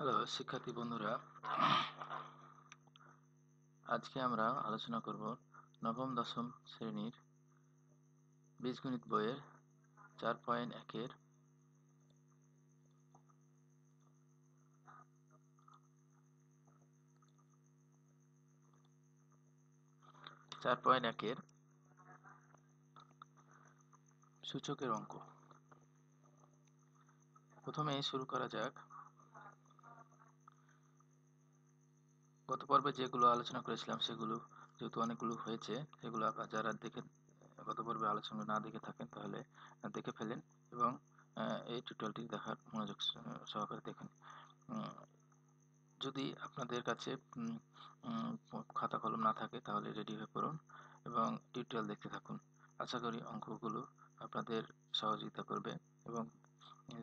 Hello শিক্ষার্থী বন্ধুরা, আজকে আমরা আলোচনা করব নবম দশম শ্রেণীর বীজগণিত বইয়ের 4.1-এর সূচকের অঙ্ক। প্রথমে শুরু করা যাক। গত পর্বে যেগুলো আলোচনা করেছিলাম সেগুলো যেহেতু অনেকগুলো হয়েছে, সেগুলো আপনারা যারা গত পর্বে আলোচনা না দেখে থাকেন তাহলে দেখে ফেলেন এবং এই টিউটোরিয়ালটি দেখার মনোযোগ সহকারে দেখেন। যদি আপনাদের কাছে খাতা কলম না থাকে তাহলে রেডি হয়ে পড়ুন এবং টিউটোরিয়াল দেখতে থাকুন। আশা করি অঙ্কগুলো আপনাদের সহযোগিতা করবে এবং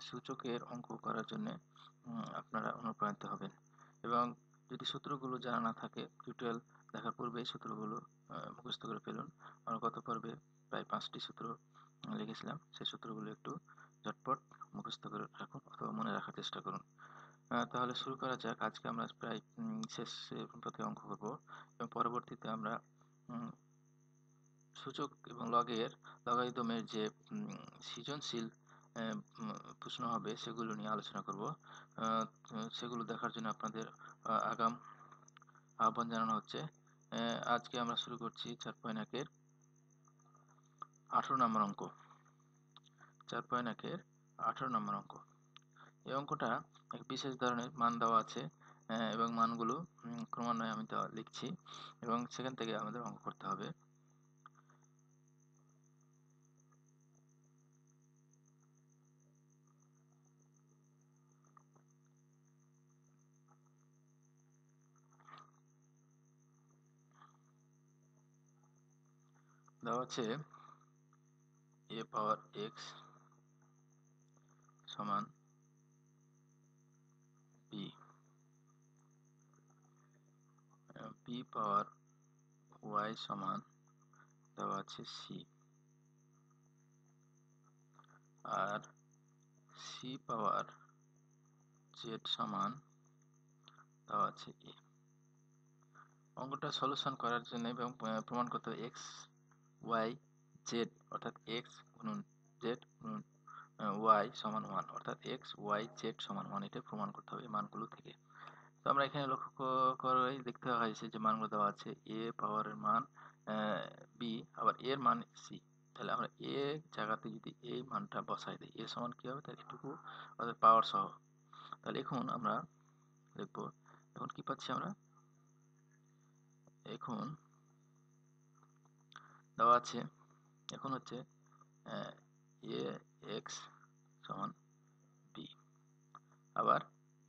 সূচকের অঙ্ক করার জন্য আপনারা অনুপ্রাণিত হবেন। এবং যদি সূত্রগুলো জানা না থাকে, টিউটোরিয়াল দেখার পূর্বেই সূত্রগুলো মুখস্থ করে ফেলুন। আমরা গত পর্বে প্রায় 5টি সূত্র লিখেছিলাম, সেই সূত্রগুলো একটু ঝটপট মুখস্থ করে রাখুন অথবা মনে রাখার চেষ্টা করুন। তাহলে শুরু করা যাক। আজকে আমরা প্রায় শেষ পথে অঙ্ক করব এবং পরবর্তীতে আমরা সূচক এবং লগারিদমের যে সৃজনশীল প্রশ্ন হবে সেগুলো নিয়ে আলোচনা করব। সেগুলো দেখার জন্য আপনাদের আগাম আহ্বান জানানো হচ্ছে। আজকে আমরা শুরু করছি 4.1-এর 18 নম্বর অঙ্ক। 4.1-এর 18 নম্বর অঙ্ক। এই অঙ্কটা এক বিশেষ ধরনের মান দেওয়া আছে এবং মানগুলো ক্রমান্বয়ে আমি লিখছি এবং সেখান থেকে আমাদের অঙ্ক করতে হবে। দেওয়া আছে a পাওয়ার x সমান b, b পাওয়ার y সমান দেওয়া আছে c, আর c পাওয়ার z সমান দেওয়া আছে a। অঙ্কটা সলিউশন করার জন্য এবং প্রমাণ করতে হবে x y z অর্থাৎ x গুণন z গুণন y সমান 1 অর্থাৎ x y z সমান 1, এটা প্রমাণ করতে হবে এই মানগুলো থেকে। তো আমরা এখানে লক্ষ্য করে দেখতে হয়েছে যে মানগুলো দেওয়া আছে a পাওয়ারের মান b, আবার এর মান c। তাহলে আমরা a জায়গাতে যদি এই মানটা বসাই দিই, a সমান কি হবে তার এটুকু অর্থাৎ পাওয়ার সহ। তাহলে এখন আমরা দেখব এখন কি পাচ্ছি আমরা। এখন দেওয়া আছে এখন হচ্ছে ax সমান b, আবার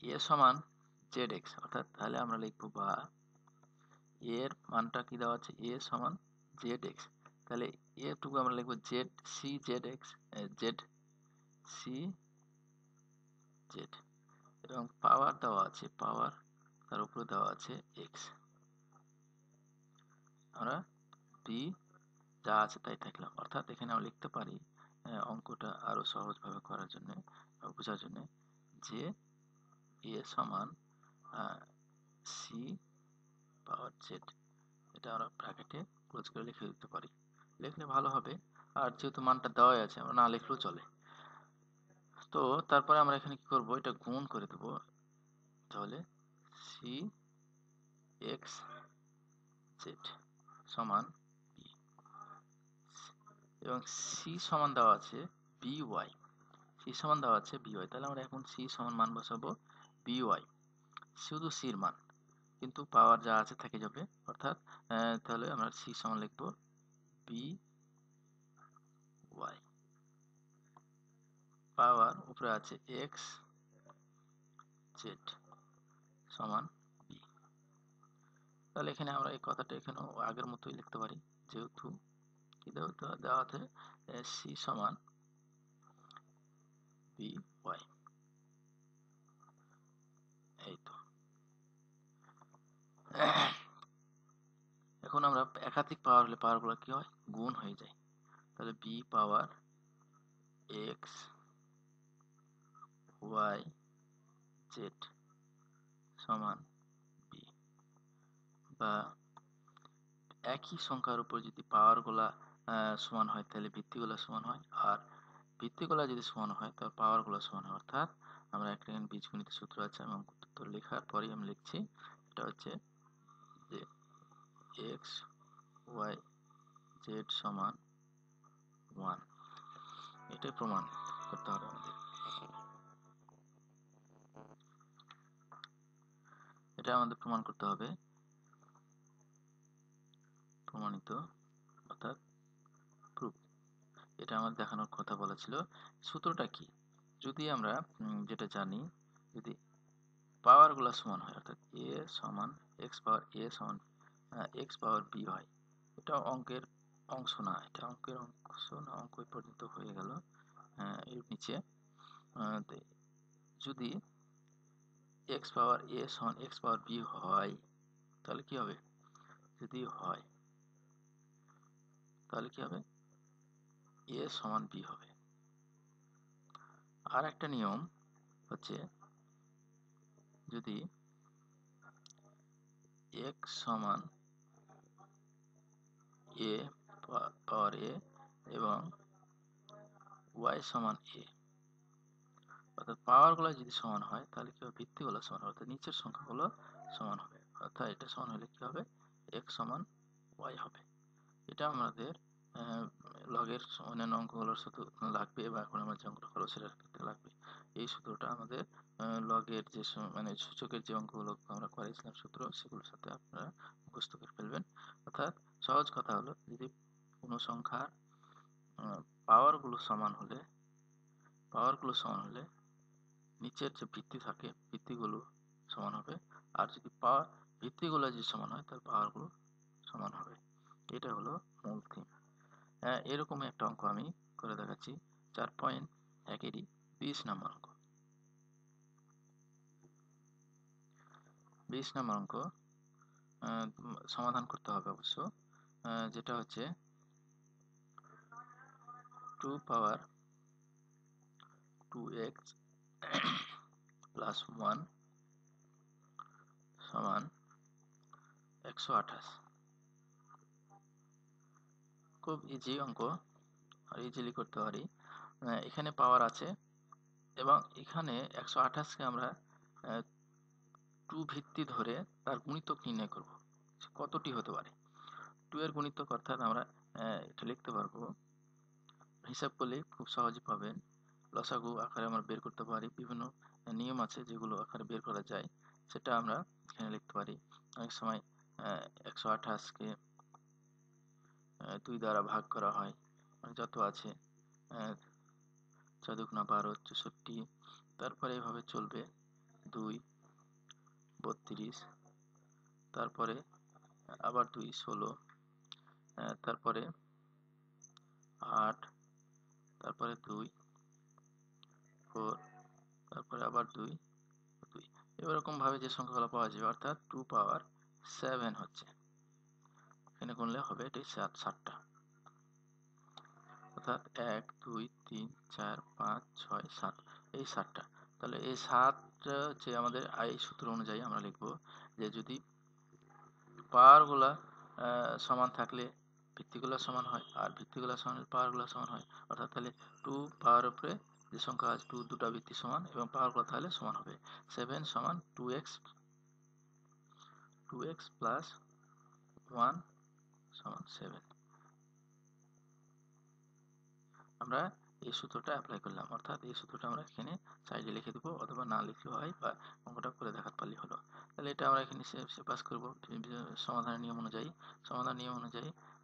a সমান zx, অর্থাৎ তাহলে আমরা লিখবো বা এর মানটা কি দেওয়া আছে a সমান zx, তাহলে এটুকু আমরা লিখবো z c zx z c z, এবং পাওয়ার দেওয়া আছে পাওয়ার তার উপরে দেওয়া আছে x। আমরা b যা আছে তাই থাকলাম, অর্থাৎ এখানে আমরা লিখতে পারি অঙ্কটা আরো সহজভাবে করার জন্য বোঝার জন্য যে a সমান c পাওয়ার z, এটা আমরা ব্র্যাকেটে ক্লোজ করে লিখে দিতে পারি, লিখলে ভালো হবে। আর যেহেতু মানটা দেওয়াই আছে আমরা না লিখলেও চলে। তো তারপরে আমরা এখানে কি করব, এটা গুণ করে দেব। তাহলে c x z সমান b, এবং c সমান দেওয়া আছে by, c সমান দেওয়া আছে by, তাহলে আমরা এখন c সমান মান বসাবো by, শুধু c এর মান, কিন্তু পাওয়ার যা আছে থেকে যাবে, অর্থাৎ তাহলে আমরা c সমান লিখবো by, পাওয়ার উপরে আছে x z সমান b। তাহলে এখানে আমরা এই কথাটা এখানেও আগের মতোই লিখতে পারি, যেহেতু কি দেওয়া আছে c সমান by, এই তো। এখন আমরা একাধিক পাওয়ার হলে পাওয়ারগুলো কি হয়, গুণ হয়ে যায়। তাহলে b পাওয়ার x y z সমান বি, বা একই সংখ্যার উপর যদি পাওয়ারগুলা সমান হয় তাহলে ভিত্তিগুলো সমান হয়, আর ভিত্তিগুলো যদি সমান হয় তাহলে পাওয়ারগুলো সমান হয়। অর্থাৎ আমরা একটা বীজগণিত সূত্র আছে, আমি অঙ্ক লেখার পরেই আমি লিখছি। এটা হচ্ছে যে এক্স ওয়াই জেড সমান 1, এটাই প্রমাণ করতে হবে আমাদের। এটা আমাদের প্রমাণ করতে হবে, প্রমাণিত অর্থাৎ প্রুফ। এটা আমাদের দেখানোর কথা বলা ছিল। সূত্রটা কি? যদি আমরা যেটা জানি, যদি পাওয়ারগুলো সমান হয়, অর্থাৎ এ সমান এক্স পাওয়ার এ সমান এক্স পাওয়ার বি হয়, এটা অঙ্কের অংশ না, এটা অঙ্কের অংশ না, অঙ্ক পর্যন্ত হয়ে গেল। এর নিচে যদি এক্স পাওয়ার এ সমান এক্স পাওয়ার বি হয় তাহলে কি হবে? যদি হয় তাহলে কি হবে? এ সমান বি হবে। আর একটা নিয়ম হচ্ছে, যদি এক্স সমান এ পাওয়ার এ এবং ওয়াই সমান এ, অর্থাৎ পাওয়ারগুলো যদি সমান হয় তাহলে কি হবে? ভিত্তিগুলো সমান হবে, অর্থাৎ নিচের সংখ্যাগুলো সমান হবে। অর্থাৎ এটা সমান হলে কি হবে? এক্স সমান ওয়াই হবে। এটা আমাদের লগের অন্যান্য অঙ্কগুলোর সাথে লাগবে, বা এখন আমরা যে অঙ্কটা করবো সেটার ক্ষেত্রে লাগবে। এই সূত্রটা আমাদের লগের যে মানে সূচকের যে অঙ্কগুলো আমরা করেছিলাম সূত্র, সেগুলোর সাথে আপনারা মুখস্থ করে ফেলবেন। অর্থাৎ সহজ কথা হলো, যদি কোনো সংখ্যার পাওয়ারগুলো সমান হলে নিচের যে ভিত্তি থাকে ভিত্তিগুলো সমান হবে, আর যদি ভিত্তিগুলো যদি সমান হয় তাহলে পাওয়ারগুলো সমান হবে। এটা হলো মূল থিম। এরকম একটা অঙ্ক আমি করে দেখাচ্ছি 4.1-এরই 20 নম্বর অঙ্ক। 20 নম্বর অঙ্ক সমাধান করতে হবে অবশ্য, যেটা হচ্ছে 2 পাওয়ার 2x প্লাস 1 সমান 128। খুব ইজি অঙ্ক, আর ইজিলি করতে পারি। এখানে পাওয়ার আছে এবং এখানে 128কে আমরা 2 ভিত্তি ধরে তার গুণিতক নির্ণয় করব। কতটি হতে পারে? 2 এর গুণিতক, অর্থাৎ আমরা এটা লিখতে পারবো, হিসাব করলে খুব সহজে পাবেন। লসাগু আকারে আমরা বের করতে পারি, বিভিন্ন নিয়ম আছে যেগুলো আকারে বের করা যায়, সেটা আমরা এখানে লিখতে পারি। অনেক সময় 128কে 2 দ্বারা ভাগ করা হয়, যত আছে 4 দুগুণা 12, 64, তারপরে এভাবে চলবে 2 32, তারপরে আবার 2 16, তারপরে 8, তারপরে 2 4, তারপরে আবার 2 2, এরকম ভাবে যে সংখ্যাগুলো পাওয়া যাবে, অর্থাৎ 2 পাওয়ার 7 হচ্ছে, এখানে গুনলে হবে এটি 7টা, অর্থাৎ 1 2 3 4 5 6 7, এই 7টা। তাহলে এই 7 হচ্ছে আমাদের এই সূত্র অনুযায়ী আমরা লিখব যে যদি পাওয়ারগুলা সমান থাকলে ভিত্তিগুলো সমান হয়, আর ভিত্তিগুলো সমান হলে পাওয়ারগুলো সমান হয়, অর্থাৎ তাহলে 2 পাওয়ার উপরে যে সংখ্যা আছে 2 দুটা ভিত্তি সমান এবং পাওয়ারগুলো তাহলে সমান হবে। 7 সমান 2x প্লাস 1 সমান 7। আমরা এই সূত্রটা অ্যাপ্লাই করলাম, অর্থাৎ এই সূত্রটা আমরা এখানে সাইডে লিখে দেবো, অথবা না লিখলেও হয়, বা অঙ্কটা করে দেখাতে পারলেই হলো। তাহলে এটা আমরা এখানে পাস করবো সমাধানের নিয়ম অনুযায়ী।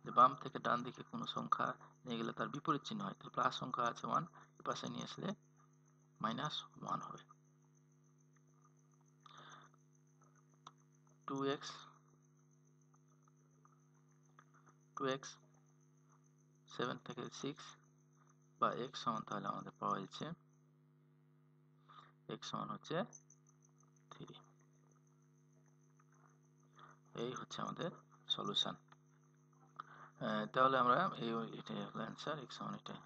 যে বাম থেকে ডান দিকে কোনো সংখ্যা নিয়ে গেলে তার বিপরীত চিহ্ন হয়, তো প্লাস সংখ্যা আছে 1, পাশে নিয়ে আসলে -1 হবে। 2x 7 থেকে 6 বা x সমান, তাহলে আমাদের পাওয়া যাচ্ছে x সমান হচ্ছে 3। এই হচ্ছে আমাদের সলিউশন। তাহলে আমরা এটাই হলো অ্যান্সার, x সমান এটাই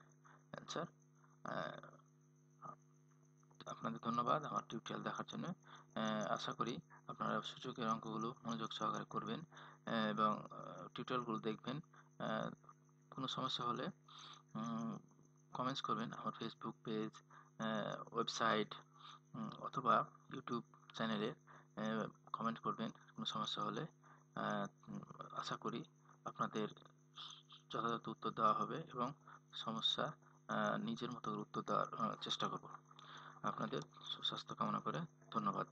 অ্যান্সার। আপনাদের ধন্যবাদ আমার টিউটোরিয়াল দেখার জন্য। আশা করি আপনারা সূচকের অঙ্কগুলো মনোযোগ সহকারে করবেন এবং টিউটোরিয়ালগুলো দেখবেন। কোনো সমস্যা হলে কমেন্টস করবেন আমার ফেসবুক পেজ, ওয়েবসাইট অথবা ইউটিউব চ্যানেলে কমেন্ট করবেন কোনো সমস্যা হলে। আশা করি আপনাদের যথাযথ উত্তর দেওয়া হবে এবং সমস্যা নিজের মতো উত্তর দেওয়ার চেষ্টা করব। আপনাদের সুস্বাস্থ্য কামনা করে ধন্যবাদ।